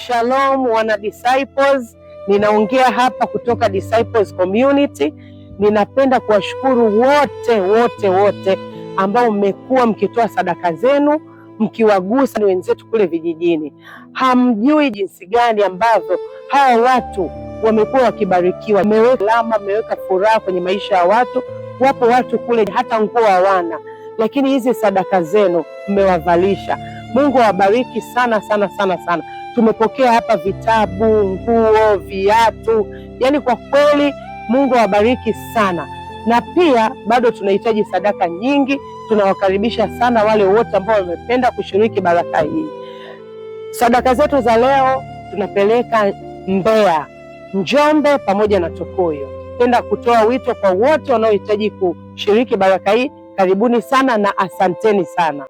Shalom wana Disciples, ninaongea hapa kutoka Disciples Community. Ninapenda kuwashukuru wote ambao mmekuwa mkitoa sadaka zenu, mkiwagusa wenzetu kule vijijini. Hamjui jinsi gani ambavyo hawa watu wamekuwa wakibarikiwa. Mmeweka alama, mmeweka furaha kwenye maisha ya watu. Wapo watu kule hata nguo hawana, lakini hizi sadaka zenu mmewavalisha. Mungu awabariki sana. Tumepokea hapa vitabu, nguo, viatu, yani kwa kweli Mungu awabariki sana. Na pia bado tunahitaji sadaka nyingi. Tunawakaribisha sana wale wote ambao wamependa kushiriki baraka hii. Sadaka zetu za leo tunapeleka Mbeya, Njombe pamoja na Tukuyu. Napenda kutoa wito kwa wote wanaohitaji kushiriki baraka hii. Karibuni sana na asanteni sana.